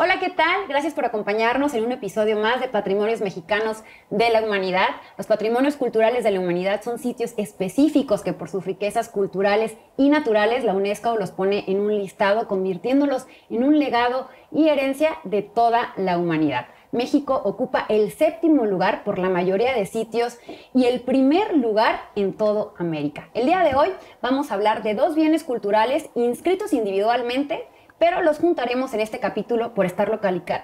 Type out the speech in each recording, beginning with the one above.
Hola, ¿qué tal? Gracias por acompañarnos en un episodio más de Patrimonios Mexicanos de la Humanidad. Los patrimonios culturales de la humanidad son sitios específicos que por sus riquezas culturales y naturales la UNESCO los pone en un listado, convirtiéndolos en un legado y herencia de toda la humanidad. México ocupa el 7º lugar por la mayoría de sitios y el primer lugar en toda América. El día de hoy vamos a hablar de 2 bienes culturales inscritos individualmente, pero los juntaremos en este capítulo por estar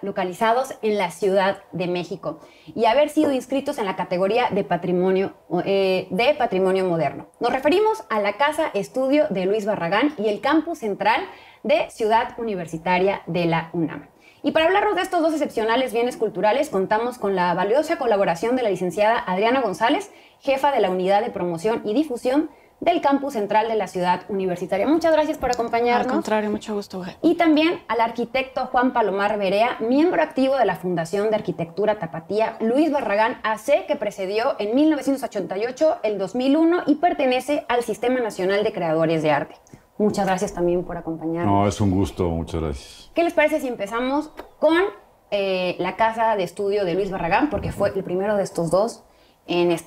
localizados en la Ciudad de México y haber sido inscritos en la categoría de patrimonio moderno. Nos referimos a la Casa Estudio de Luis Barragán y el campus central de Ciudad Universitaria de la UNAM. Y para hablarnos de estos 2 excepcionales bienes culturales, contamos con la valiosa colaboración de la licenciada Adriana González, jefa de la Unidad de Promoción y Difusión del campus central de la Ciudad Universitaria. Muchas gracias por acompañarnos. Al contrario, mucho gusto. Y también al arquitecto Juan Palomar Berea, miembro activo de la Fundación de Arquitectura Tapatía Luis Barragán AC, que precedió en 1988 el 2001 y pertenece al Sistema Nacional de Creadores de Arte. Muchas gracias también por acompañarnos. No, es un gusto, muchas gracias. ¿Qué les parece si empezamos con la Casa de Estudio de Luis Barragán? Porque fue el primero de estos 2.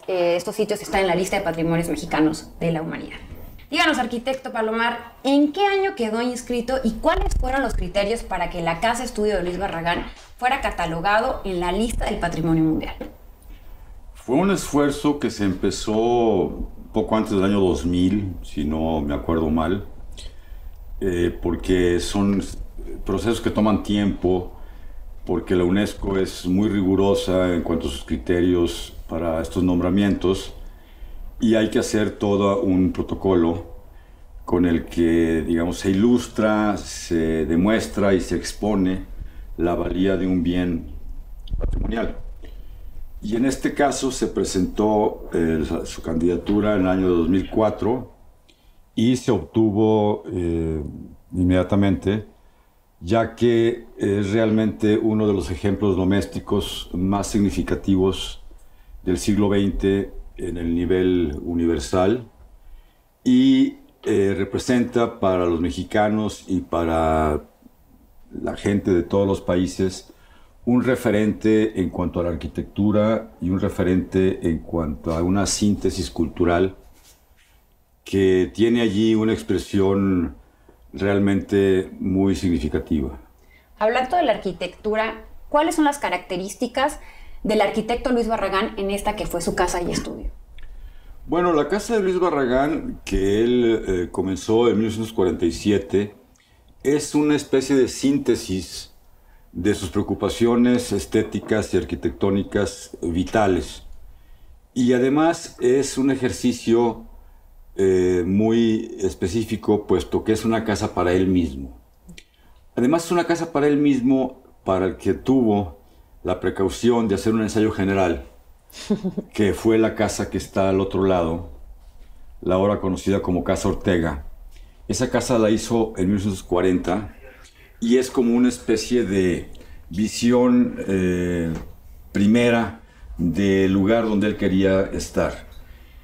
Estos sitios están en la lista de patrimonios mexicanos de la humanidad. Díganos, arquitecto Palomar, ¿en qué año quedó inscrito y cuáles fueron los criterios para que la Casa Estudio de Luis Barragán fuera catalogado en la lista del patrimonio mundial? Fue un esfuerzo que se empezó poco antes del año 2000, si no me acuerdo mal, porque son procesos que toman tiempo, porque la UNESCO es muy rigurosa en cuanto a sus criterios para estos nombramientos y hay que hacer todo un protocolo con el que, digamos, se ilustra, se demuestra y se expone la valía de un bien patrimonial. Y en este caso se presentó su candidatura en el año 2004 y se obtuvo inmediatamente, ya que es realmente uno de los ejemplos domésticos más significativos del siglo XX en el nivel universal y representa para los mexicanos y para la gente de todos los países un referente en cuanto a la arquitectura y un referente en cuanto a una síntesis cultural que tiene allí una expresión realmente muy significativa. Hablando de la arquitectura, ¿cuáles son las características del arquitecto Luis Barragán en esta que fue su casa y estudio? Bueno, la casa de Luis Barragán, que él comenzó en 1947, es una especie de síntesis de sus preocupaciones estéticas y arquitectónicas vitales. Y además es un ejercicio muy específico, puesto que es una casa para él mismo. Además es una casa para él mismo, para el que tuvo la precaución de hacer un ensayo general, que fue la casa que está al otro lado, la ahora conocida como Casa Ortega. Esa casa la hizo en 1940 y es como una especie de visión primera del lugar donde él quería estar.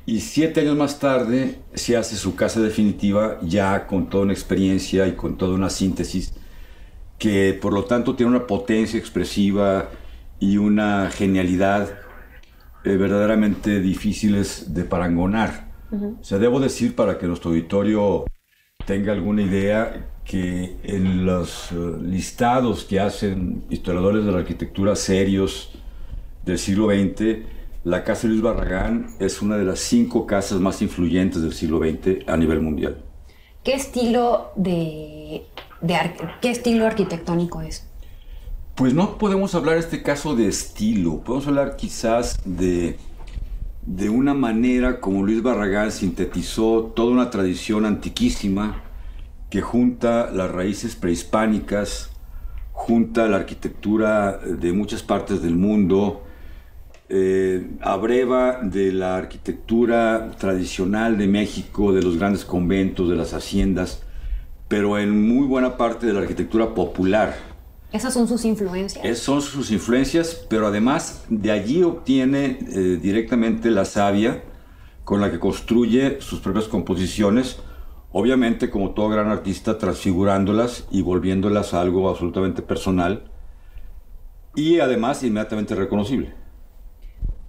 Y 7 años más tarde se hace su casa definitiva, ya con toda una experiencia y con toda una síntesis, que por lo tanto tiene una potencia expresiva y una genialidad verdaderamente difíciles de parangonar. O sea, debo decir, para que nuestro auditorio tenga alguna idea, que en los listados que hacen historiadores de la arquitectura serios del siglo XX, la Casa de Luis Barragán es una de las 5 casas más influyentes del siglo XX a nivel mundial. ¿Qué estilo arquitectónico es? Pues no podemos hablar en este caso de estilo, podemos hablar quizás de una manera como Luis Barragán sintetizó toda una tradición antiquísima que junta las raíces prehispánicas, junta la arquitectura de muchas partes del mundo, abreva de la arquitectura tradicional de México, de los grandes conventos, de las haciendas, pero en muy buena parte de la arquitectura popular. ¿Esas son sus influencias? Esas son sus influencias, pero además de allí obtiene directamente la savia con la que construye sus propias composiciones, obviamente como todo gran artista transfigurándolas y volviéndolas a algo absolutamente personal, y además inmediatamente reconocible.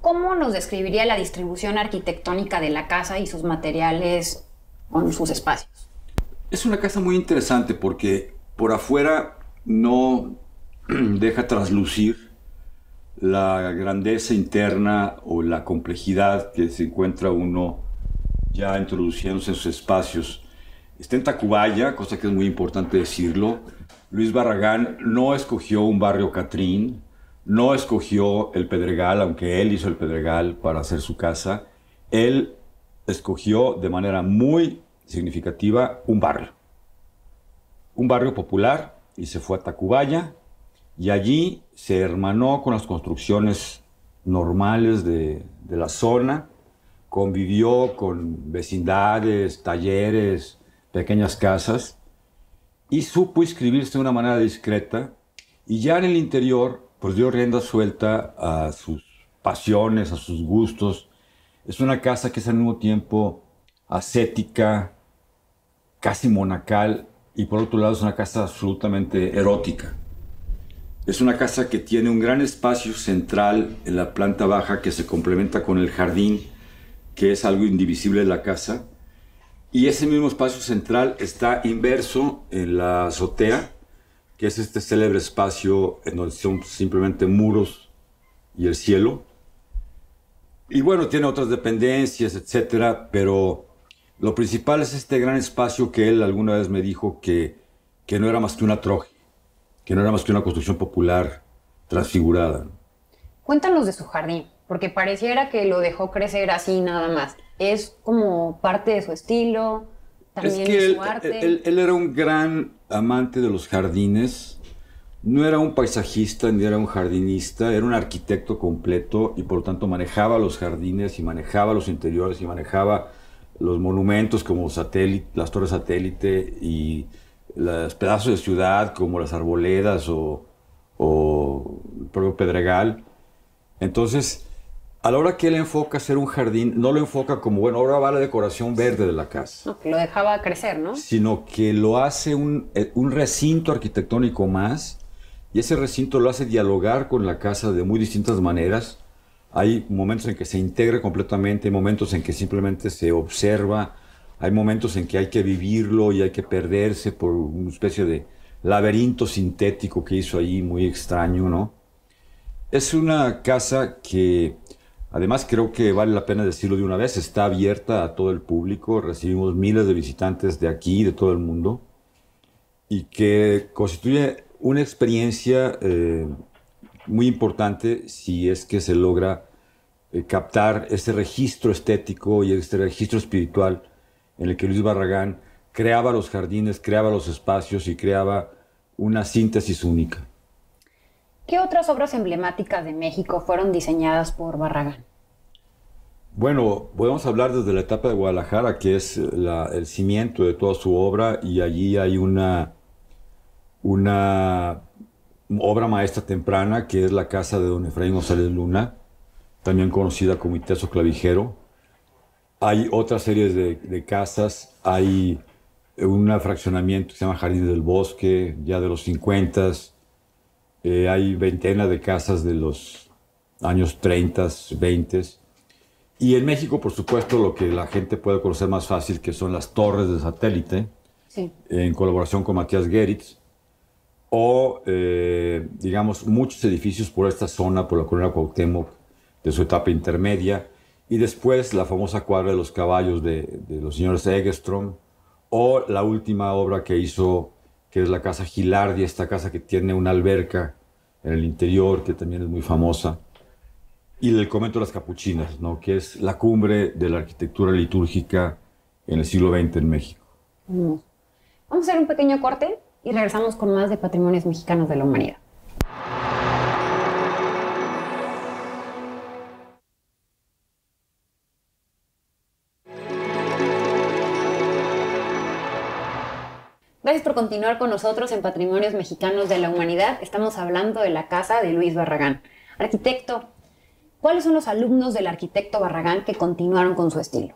¿Cómo nos describiría la distribución arquitectónica de la casa y sus materiales con sus espacios? Es una casa muy interesante porque por afuera no deja traslucir la grandeza interna o la complejidad que se encuentra uno ya introduciéndose en sus espacios. Está en Tacubaya, cosa que es muy importante decirlo. Luis Barragán no escogió un barrio Catrín, no escogió el Pedregal, aunque él hizo el Pedregal para hacer su casa. Él escogió de manera muy significativa un barrio popular, y se fue a Tacubaya, y allí se hermanó con las construcciones normales de la zona, convivió con vecindades, talleres, pequeñas casas, y supo inscribirse de una manera discreta, y ya en el interior pues dio rienda suelta a sus pasiones, a sus gustos. Es una casa que es al mismo tiempo ascética, casi monacal, y por otro lado es una casa absolutamente erótica. Es una casa que tiene un gran espacio central en la planta baja que se complementa con el jardín, que es algo indivisible de la casa. Y ese mismo espacio central está inverso en la azotea, que es este célebre espacio en donde son simplemente muros y el cielo. Y bueno, tiene otras dependencias, etcétera, pero lo principal es este gran espacio que él alguna vez me dijo que no era más que una troje, que no era más que una construcción popular transfigurada. Cuéntanos de su jardín, porque pareciera que lo dejó crecer así nada más. ¿Es como parte de su estilo, también Es que de su arte? él era un gran amante de los jardines. No era un paisajista ni era un jardinista, era un arquitecto completo y por lo tanto manejaba los jardines y manejaba los interiores y manejaba los monumentos como satélite, las torres satélite y los pedazos de ciudad como las arboledas o el propio Pedregal. Entonces, a la hora que él enfoca hacer un jardín, no lo enfoca como, bueno, ahora va la decoración verde de la casa, No, que lo dejaba crecer, ¿no? sino que lo hace un recinto arquitectónico más, y ese recinto lo hace dialogar con la casa de muy distintas maneras. Hay momentos en que se integra completamente, hay momentos en que simplemente se observa, hay momentos en que hay que vivirlo y hay que perderse por una especie de laberinto sintético que hizo ahí, muy extraño, ¿no? Es una casa que, además creo que vale la pena decirlo de una vez, está abierta a todo el público, recibimos miles de visitantes de aquí y de todo el mundo, y que constituye una experiencia muy importante si es que se logra captar ese registro estético y este registro espiritual en el que Luis Barragán creaba los jardines, creaba los espacios y creaba una síntesis única. ¿Qué otras obras emblemáticas de México fueron diseñadas por Barragán? Bueno, podemos hablar desde la etapa de Guadalajara, que es el cimiento de toda su obra, y allí hay una obra maestra temprana, que es la casa de don Efraín González Luna, también conocida como Iteso Clavijero. Hay otra serie de casas, hay un fraccionamiento que se llama Jardines del Bosque, ya de los 50. Hay veintenas de casas de los años 30, 20. Y en México, por supuesto, lo que la gente puede conocer más fácil, que son las torres de satélite, Sí. en colaboración con Matías Geritz, o, digamos, muchos edificios por esta zona, por la Colonia Cuauhtémoc, de su etapa intermedia, y después la famosa cuadra de los caballos de los señores Egerstrom, o la última obra que hizo, que es la Casa Gilardi, esta casa que tiene una alberca en el interior, que también es muy famosa, y el convento de las Capuchinas, ¿no? Que es la cumbre de la arquitectura litúrgica en el siglo XX en México. Vamos a hacer un pequeño corte y regresamos con más de Patrimonios Mexicanos de la Humanidad. Gracias por continuar con nosotros en Patrimonios Mexicanos de la Humanidad. Estamos hablando de la casa de Luis Barragán. Arquitecto, ¿cuáles son los alumnos del arquitecto Barragán que continuaron con su estilo?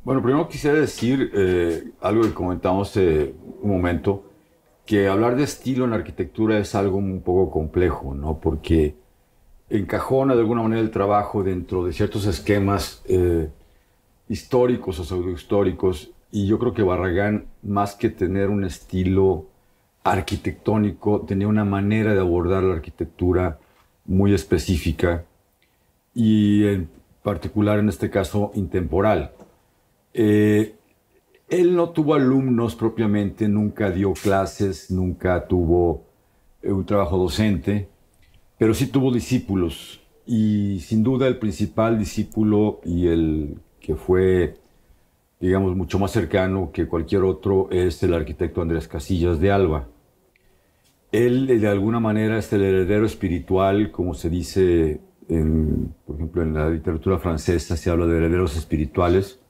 Bueno, primero quisiera decir algo que comentamos un momento, que hablar de estilo en arquitectura es algo un poco complejo, ¿no? Porque encajona de alguna manera el trabajo dentro de ciertos esquemas históricos o pseudohistóricos, y yo creo que Barragán, más que tener un estilo arquitectónico, tenía una manera de abordar la arquitectura muy específica y en particular en este caso intemporal. Él no tuvo alumnos propiamente, nunca dio clases, nunca tuvo un trabajo docente, pero sí tuvo discípulos, y sin duda el principal discípulo y el que fue, digamos, mucho más cercano que cualquier otro es el arquitecto Andrés Casillas de Alba. Él, de alguna manera, es el heredero espiritual, como se dice, por ejemplo, en la literatura francesa se habla de herederos espirituales.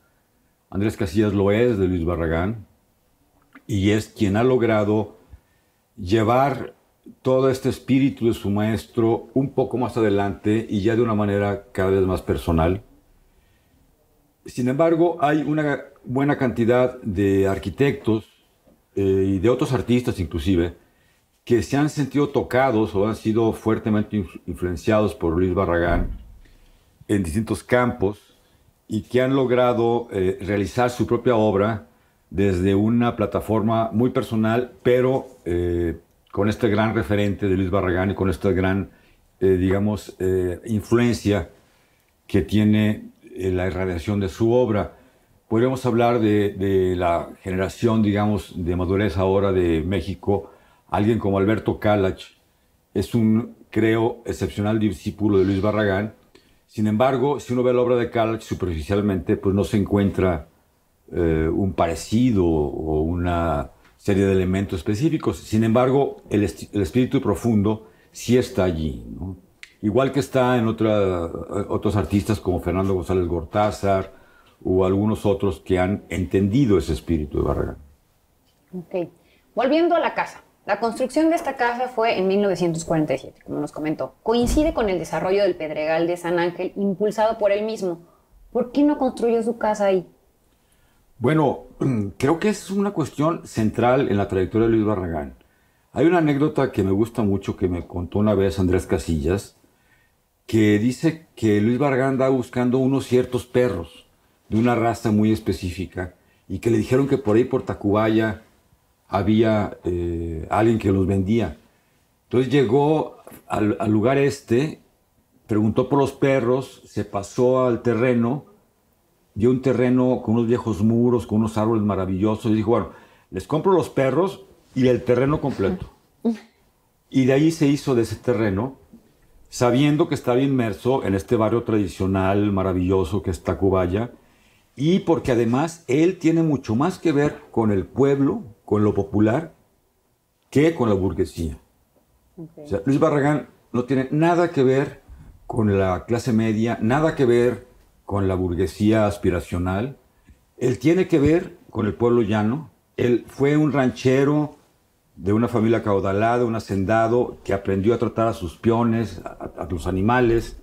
Andrés Casillas lo es de Luis Barragán, y es quien ha logrado llevar todo este espíritu de su maestro un poco más adelante y ya de una manera cada vez más personal. Sin embargo, hay una buena cantidad de arquitectos y de otros artistas inclusive que se han sentido tocados o han sido fuertemente influenciados por Luis Barragán en distintos campos y que han logrado realizar su propia obra desde una plataforma muy personal, pero con este gran referente de Luis Barragán y con esta gran, digamos, influencia que tiene la irradiación de su obra. Podríamos hablar de la generación, digamos, de madurez ahora de México. Alguien como Alberto Calach es un, creo, excepcional discípulo de Luis Barragán. Sin embargo, si uno ve la obra de Calach superficialmente, pues no se encuentra un parecido o una serie de elementos específicos. Sin embargo, el espíritu profundo sí está allí, ¿no? Igual que está en otros artistas como Fernando González Gortázar o algunos otros que han entendido ese espíritu de Barragán. Ok. Volviendo a la casa. La construcción de esta casa fue en 1947, como nos comentó. Coincide con el desarrollo del Pedregal de San Ángel, impulsado por él mismo. ¿Por qué no construyó su casa ahí? Bueno, creo que es una cuestión central en la trayectoria de Luis Barragán. Hay una anécdota que me gusta mucho que me contó una vez Andrés Casillas, que dice que Luis Barragán andaba buscando unos ciertos perros de una raza muy específica y que le dijeron que por ahí por Tacubaya había alguien que los vendía. Entonces llegó al lugar preguntó por los perros, se pasó al terreno, vio un terreno con unos viejos muros, con unos árboles maravillosos, y dijo, bueno, les compro los perros y el terreno completo. Y de ahí se hizo de ese terreno, sabiendo que estaba inmerso en este barrio tradicional maravilloso que es Tacubaya, y porque además él tiene mucho más que ver con el pueblo, con lo popular, que con la burguesía. Okay. O sea, Luis Barragán no tiene nada que ver con la clase media, nada que ver con la burguesía aspiracional. Él tiene que ver con el pueblo llano. Él fue un ranchero de una familia acaudalada, un hacendado que aprendió a tratar a sus peones, a los animales,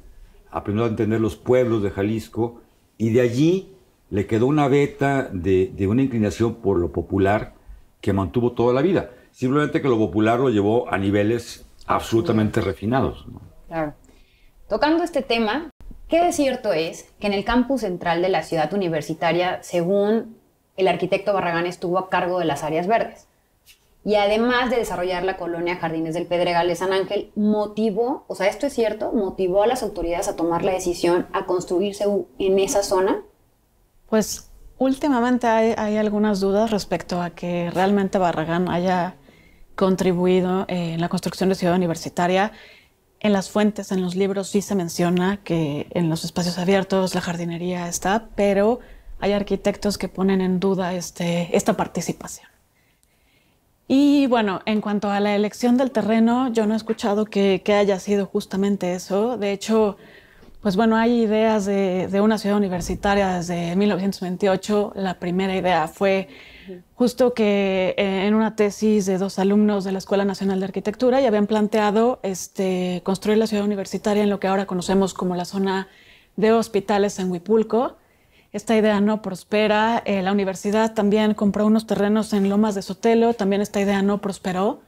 aprendió a entender los pueblos de Jalisco, y de allí le quedó una veta de una inclinación por lo popular que mantuvo toda la vida. Simplemente que lo popular lo llevó a niveles absolutamente refinados, ¿no? Claro. Tocando este tema, ¿qué de cierto es que en el campus central de la ciudad universitaria, según el arquitecto Barragán, estuvo a cargo de las áreas verdes? Y además de desarrollar la colonia Jardines del Pedregal de San Ángel, motivó, o sea, esto es cierto, motivó a las autoridades a tomar la decisión a construirse en esa zona. Pues últimamente hay algunas dudas respecto a que realmente Barragán haya contribuido en la construcción de Ciudad Universitaria. En las fuentes, en los libros, sí se menciona que en los espacios abiertos la jardinería está, pero hay arquitectos que ponen en duda esta participación. Y bueno, en cuanto a la elección del terreno, yo no he escuchado que haya sido justamente eso. De hecho, pues bueno, hay ideas de una ciudad universitaria desde 1928. La primera idea fue justo que en una tesis de 2 alumnos de la Escuela Nacional de Arquitectura ya habían planteado construir la ciudad universitaria en lo que ahora conocemos como la zona de hospitales en Huipulco. esta idea no prospera. La universidad también compró unos terrenos en Lomas de Sotelo, también esta idea no prosperó.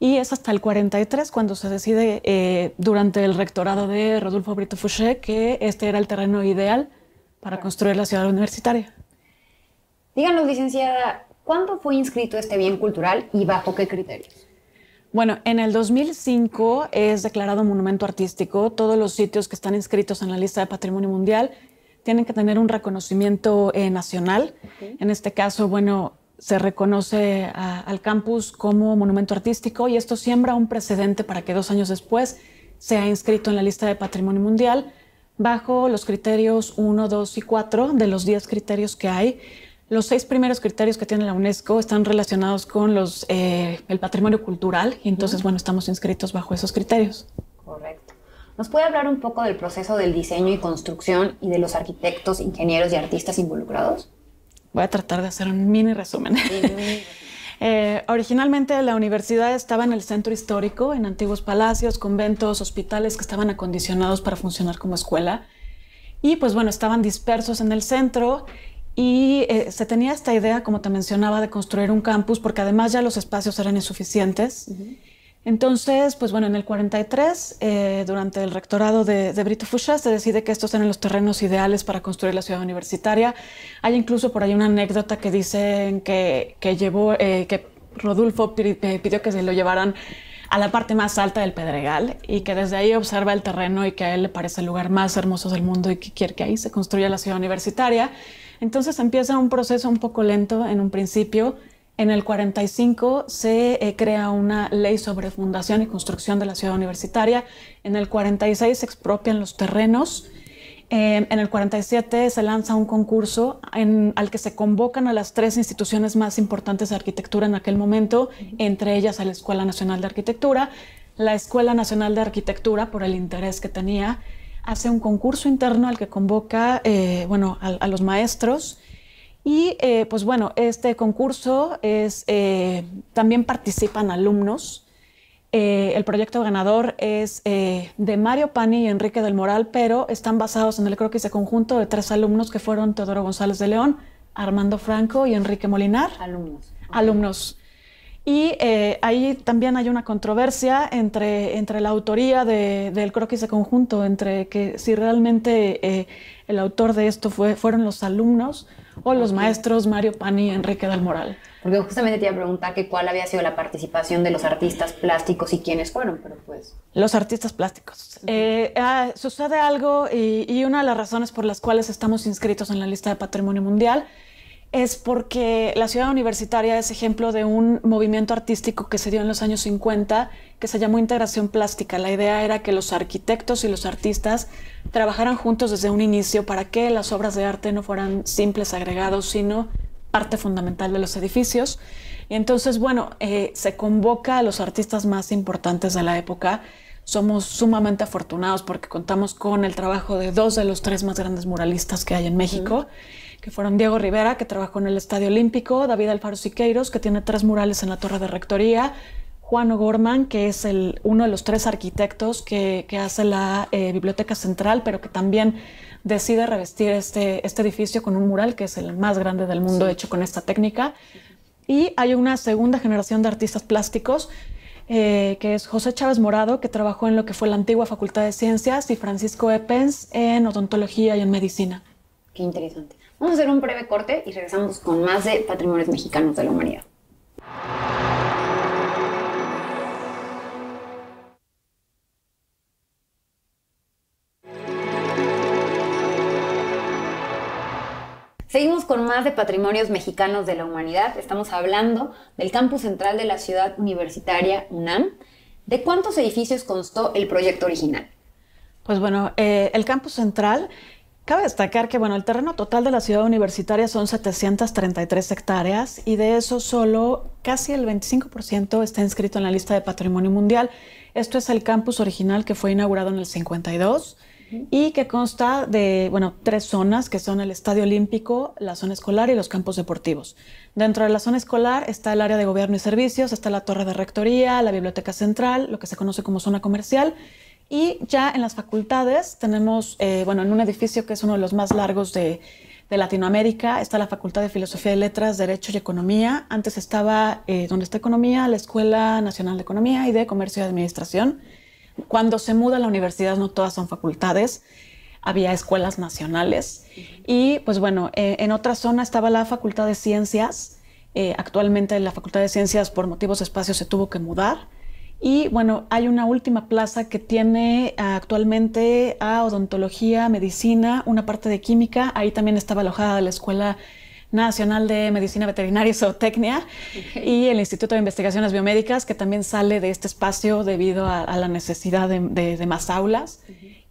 Y es hasta el 43 cuando se decide, durante el rectorado de Rodolfo Brito Fouché, que este era el terreno ideal para construir la ciudad universitaria. Díganos, licenciada, ¿cuándo fue inscrito este bien cultural y bajo qué criterios? Bueno, en el 2005 es declarado monumento artístico. Todos los sitios que están inscritos en la lista de Patrimonio Mundial tienen que tener un reconocimiento nacional. En este caso, bueno, se reconoce al campus como monumento artístico y esto siembra un precedente para que 2 años después sea inscrito en la lista de Patrimonio Mundial bajo los criterios 1, 2 y 4 de los 10 criterios que hay. Los 6 primeros criterios que tiene la UNESCO están relacionados con el patrimonio cultural y entonces, bueno, estamos inscritos bajo esos criterios. Correcto. ¿Nos puede hablar un poco del proceso del diseño y construcción y de los arquitectos, ingenieros y artistas involucrados? Voy a tratar de hacer un mini resumen. Originalmente la universidad estaba en el centro histórico, en antiguos palacios, conventos, hospitales que estaban acondicionados para funcionar como escuela. Y pues bueno, estaban dispersos en el centro y se tenía esta idea, como te mencionaba, de construir un campus porque además ya los espacios eran insuficientes. Entonces, pues bueno, en el 43, durante el rectorado de Brito Fouché, se decide que estos eran los terrenos ideales para construir la ciudad universitaria. Hay incluso por ahí una anécdota que dicen que Rodolfo pidió que se lo llevaran a la parte más alta del Pedregal y que desde ahí observa el terreno y que a él le parece el lugar más hermoso del mundo y que quiere que ahí se construya la ciudad universitaria. Entonces empieza un proceso un poco lento en un principio. En el 45 se crea una ley sobre fundación y construcción de la ciudad universitaria. En el 46 se expropian los terrenos. En el 47 se lanza un concurso al que se convocan a las 3 instituciones más importantes de arquitectura en aquel momento, entre ellas a la Escuela Nacional de Arquitectura. La Escuela Nacional de Arquitectura, por el interés que tenía, hace un concurso interno al que convoca a los maestros. Y pues bueno, este concurso también participan alumnos. El proyecto ganador es de Mario Pani y Enrique del Moral, pero están basados en el croquis de conjunto de 3 alumnos que fueron Teodoro González de León, Armando Franco y Enrique Molinar. Alumnos. Y ahí también hay una controversia entre la autoría del croquis de conjunto, entre que si realmente el autor de esto fueron los alumnos o los maestros Mario Pani y Enrique del Moral. Porque justamente te iba a preguntar que cuál había sido la participación de los artistas plásticos y quiénes fueron, pero pues... Los artistas plásticos. Sucede algo y una de las razones por las cuales estamos inscritos en la lista de Patrimonio Mundial es porque la ciudad universitaria es ejemplo de un movimiento artístico que se dio en los años 50 que se llamó integración plástica. La idea era que los arquitectos y los artistas trabajaran juntos desde un inicio para que las obras de arte no fueran simples agregados, sino parte fundamental de los edificios. Y entonces, bueno, se convoca a los artistas más importantes de la época. Somos sumamente afortunados porque contamos con el trabajo de 2 de los 3 más grandes muralistas que hay en México, que fueron Diego Rivera, que trabajó en el Estadio Olímpico, David Alfaro Siqueiros, que tiene 3 murales en la Torre de Rectoría, Juan O'Gorman, que es uno de los 3 arquitectos que hace la Biblioteca Central, pero que también decide revestir este edificio con un mural que es el más grande del mundo hecho con esta técnica. Y hay una segunda generación de artistas plásticos, que es José Chávez Morado, que trabajó en lo que fue la antigua Facultad de Ciencias, y Francisco Epens en odontología y en medicina. Qué interesante. Vamos a hacer un breve corte y regresamos con más de Patrimonios Mexicanos de la Humanidad. Seguimos con más de Patrimonios Mexicanos de la Humanidad. Estamos hablando del campus central de la ciudad universitaria UNAM. ¿De cuántos edificios constó el proyecto original? Pues bueno, el campus central, cabe destacar que bueno, el terreno total de la ciudad universitaria son 733 hectáreas y de eso solo casi el 25% está inscrito en la lista de Patrimonio Mundial. Esto es el campus original que fue inaugurado en el 52. Y que consta de 3 zonas, que son el Estadio Olímpico, la zona escolar y los campos deportivos. Dentro de la zona escolar está el área de gobierno y servicios, está la torre de rectoría, la biblioteca central, lo que se conoce como zona comercial. Y ya en las facultades tenemos, en un edificio que es uno de los más largos de de Latinoamérica. Está la Facultad de Filosofía y Letras, Derecho y Economía. Antes estaba, donde está Economía, la Escuela Nacional de Economía y de Comercio y Administración. Cuando se muda a la universidad, no todas son facultades, había escuelas nacionales. Y pues bueno, en otra zona estaba la Facultad de Ciencias. Actualmente la Facultad de Ciencias, por motivos de espacio, se tuvo que mudar. Y bueno, hay una última plaza que tiene actualmente a odontología, medicina, una parte de química. Ahí también estaba alojada la Escuela Nacional de Medicina Veterinaria y Zootecnia, y el Instituto de Investigaciones Biomédicas, que también sale de este espacio debido a la necesidad de más aulas.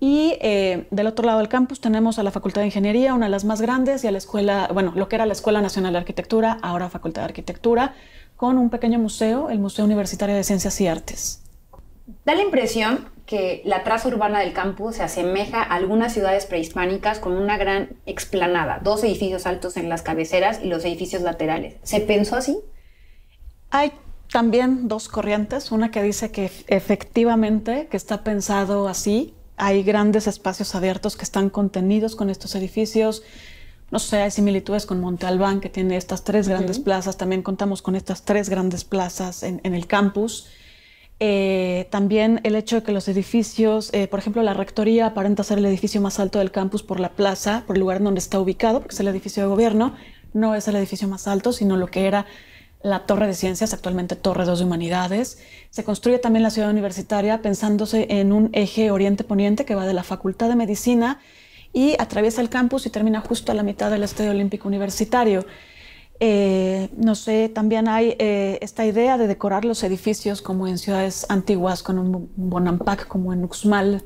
Y del otro lado del campus tenemos a la Facultad de Ingeniería, una de las más grandes, y a la escuela, bueno, lo que era la Escuela Nacional de Arquitectura, ahora Facultad de Arquitectura, con un pequeño museo, el Museo Universitario de Ciencias y Artes. Da la impresión que la traza urbana del campus se asemeja a algunas ciudades prehispánicas con una gran explanada, 2 edificios altos en las cabeceras y los edificios laterales. ¿Se pensó así? Hay también 2 corrientes, una que dice que efectivamente que está pensado así. Hay grandes espacios abiertos que están contenidos con estos edificios. No sé, hay similitudes con Monte Albán, que tiene estas 3 grandes plazas. También contamos con estas 3 grandes plazas en el campus. También el hecho de que los edificios, por ejemplo, la rectoría aparenta ser el edificio más alto del campus por la plaza, por el lugar donde está ubicado, porque es el edificio de gobierno. No es el edificio más alto, sino lo que era la Torre de Ciencias, actualmente Torre 2 de Humanidades. Se construye también la ciudad universitaria pensándose en un eje oriente-poniente que va de la Facultad de Medicina y atraviesa el campus y termina justo a la mitad del Estadio Olímpico Universitario. No sé, también hay esta idea de decorar los edificios como en ciudades antiguas, con un Bonampak como en Uxmal.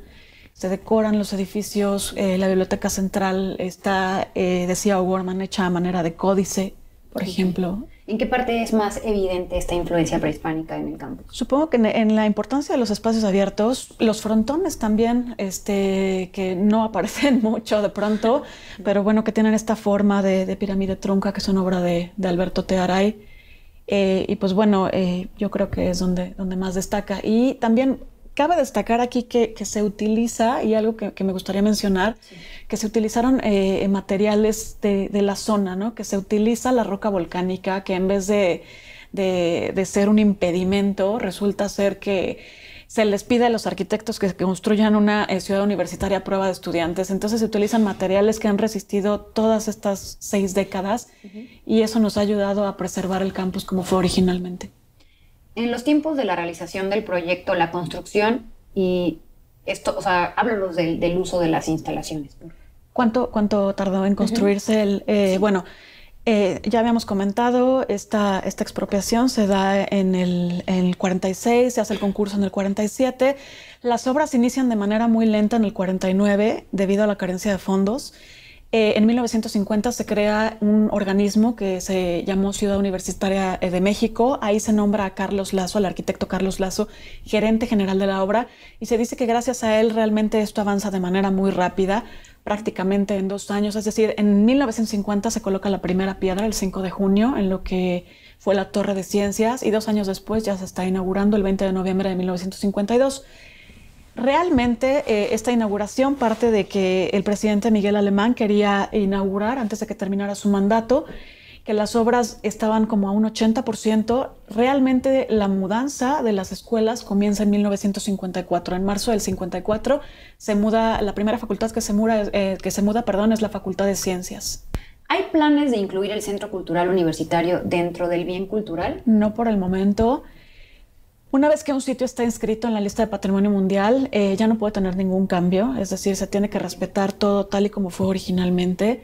Se decoran los edificios, la Biblioteca Central está, decía O'Gorman, hecha a manera de códice, por ejemplo. ¿En qué parte es más evidente esta influencia prehispánica en el campus? Supongo que en la importancia de los espacios abiertos, los frontones también, que no aparecen mucho de pronto, pero bueno, que tienen esta forma de pirámide trunca, que es una obra de Alberto Tearay. Y pues bueno, yo creo que es donde más destaca. Y también cabe destacar aquí que se utiliza, y algo que me gustaría mencionar, que se utilizaron materiales de la zona, ¿no? Que se utiliza la roca volcánica, que en vez de ser un impedimento, resulta ser que se les pide a los arquitectos que construyan una ciudad universitaria a prueba de estudiantes. Entonces se utilizan materiales que han resistido todas estas 6 décadas y eso nos ha ayudado a preservar el campus como fue originalmente. En los tiempos de la realización del proyecto, la construcción y esto, o sea, háblanos del uso de las instalaciones. ¿Cuánto tardó en construirse Bueno, ya habíamos comentado, esta expropiación se da en el 46, se hace el concurso en el 47. Las obras inician de manera muy lenta en el 49 debido a la carencia de fondos. En 1950 se crea un organismo que se llamó Ciudad Universitaria de México. Ahí se nombra a Carlos Lazo, al arquitecto Carlos Lazo, gerente general de la obra, y se dice que gracias a él realmente esto avanza de manera muy rápida, prácticamente en 2 años. Es decir, en 1950 se coloca la primera piedra, el 5 de junio, en lo que fue la Torre de Ciencias, y 2 años después ya se está inaugurando el 20 de noviembre de 1952. Realmente esta inauguración parte de que el presidente Miguel Alemán quería inaugurar antes de que terminara su mandato, que las obras estaban como a un 80%. Realmente la mudanza de las escuelas comienza en 1954. En marzo del 54 se muda, la primera facultad que se muda, es la Facultad de Ciencias. ¿Hay planes de incluir el Centro Cultural Universitario dentro del bien cultural? No por el momento. Una vez que un sitio está inscrito en la lista de Patrimonio Mundial, ya no puede tener ningún cambio, es decir, se tiene que respetar todo tal y como fue originalmente.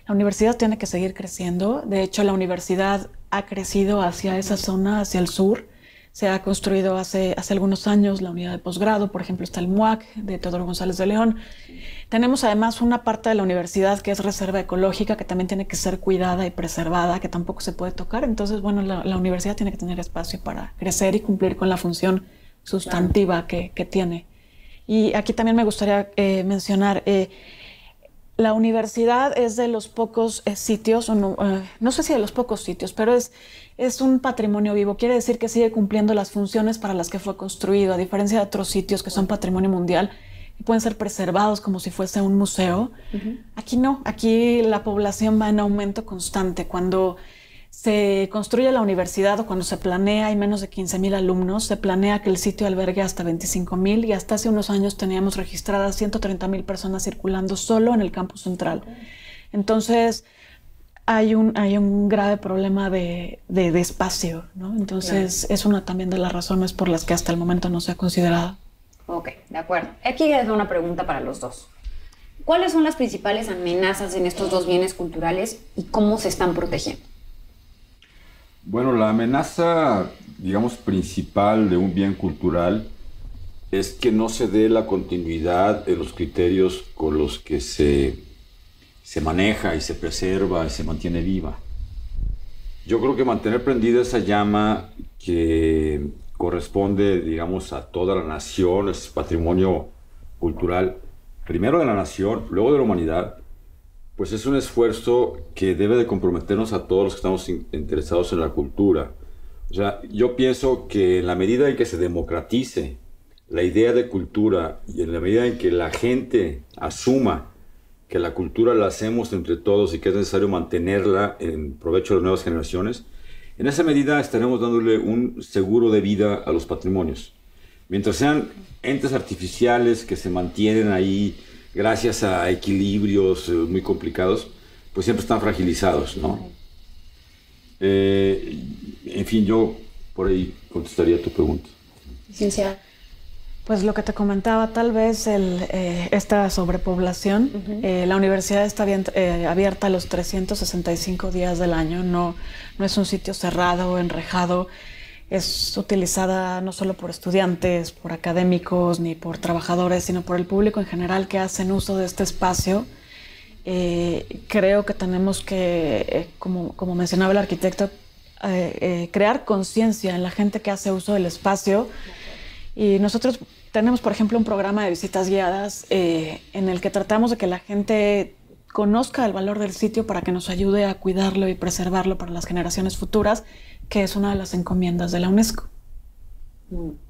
La universidad tiene que seguir creciendo. De hecho, la universidad ha crecido hacia esa zona, hacia el sur. Se ha construido hace algunos años la unidad de posgrado, por ejemplo, está el MUAC de Teodoro González de León. Tenemos además una parte de la universidad que es reserva ecológica, que también tiene que ser cuidada y preservada, que tampoco se puede tocar. Entonces, bueno, la universidad tiene que tener espacio para crecer y cumplir con la función sustantiva que tiene. Y aquí también me gustaría mencionar, la universidad es de los pocos sitios, no sé si de los pocos sitios, pero es un patrimonio vivo. Quiere decir que sigue cumpliendo las funciones para las que fue construido, a diferencia de otros sitios que son patrimonio mundial, y pueden ser preservados como si fuese un museo. Aquí no, aquí la población va en aumento constante. Cuando se construye la universidad o cuando se planea, hay menos de 15,000 alumnos, se planea que el sitio albergue hasta 25,000 y hasta hace unos años teníamos registradas 130,000 personas circulando solo en el campus central. Entonces, hay un grave problema de espacio, ¿no? Entonces, es una también de las razones por las que hasta el momento no se ha considerado. Ok, de acuerdo. Aquí es una pregunta para los dos. ¿Cuáles son las principales amenazas en estos dos bienes culturales y cómo se están protegiendo? Bueno, la amenaza, digamos, principal de un bien cultural es que no se dé la continuidad en los criterios con los que se maneja y se preserva y se mantiene viva. Yo creo que mantener prendida esa llama que corresponde, digamos, a toda la nación, es patrimonio cultural, primero de la nación, luego de la humanidad, pues es un esfuerzo que debe de comprometernos a todos los que estamos interesados en la cultura. O sea, yo pienso que en la medida en que se democratice la idea de cultura y en la medida en que la gente asuma que la cultura la hacemos entre todos y que es necesario mantenerla en provecho de las nuevas generaciones, en esa medida estaremos dándole un seguro de vida a los patrimonios. Mientras sean entes artificiales que se mantienen ahí gracias a equilibrios muy complicados, pues siempre están fragilizados, ¿no? En fin, yo por ahí contestaría tu pregunta. Licenciada. Pues lo que te comentaba, tal vez esta sobrepoblación, la universidad está abierta los 365 días del año, no es un sitio cerrado, enrejado, es utilizada no solo por estudiantes, por académicos, ni por trabajadores, sino por el público en general que hacen uso de este espacio. Creo que tenemos que, como mencionaba el arquitecto, crear conciencia en la gente que hace uso del espacio. Y nosotros tenemos, por ejemplo, un programa de visitas guiadas en el que tratamos de que la gente conozca el valor del sitio para que nos ayude a cuidarlo y preservarlo para las generaciones futuras, que es una de las encomiendas de la UNESCO.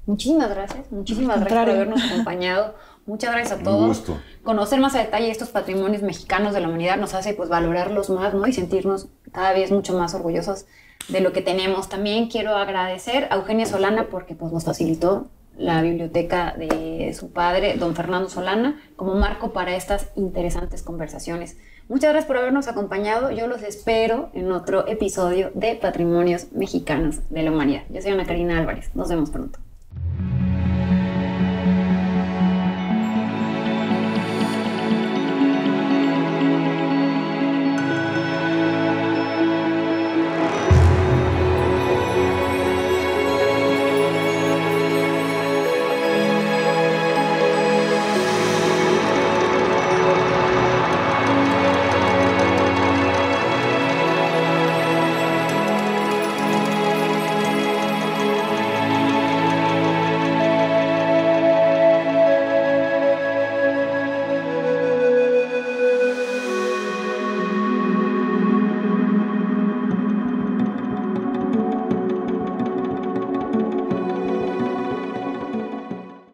Muchísimas gracias por habernos acompañado. Muchas gracias a todos. Un gusto. Conocer más a detalle estos patrimonios mexicanos de la humanidad nos hace pues valorarlos más, ¿no? Y sentirnos cada vez mucho más orgullosos de lo que tenemos. También quiero agradecer a Eugenia Solana porque pues, nos facilitó la biblioteca de su padre, don Fernando Solana, como marco para estas interesantes conversaciones. Muchas gracias por habernos acompañado. Yo los espero en otro episodio de Patrimonios Mexicanos de la Humanidad. Yo soy Ana Karina Álvarez. Nos vemos pronto.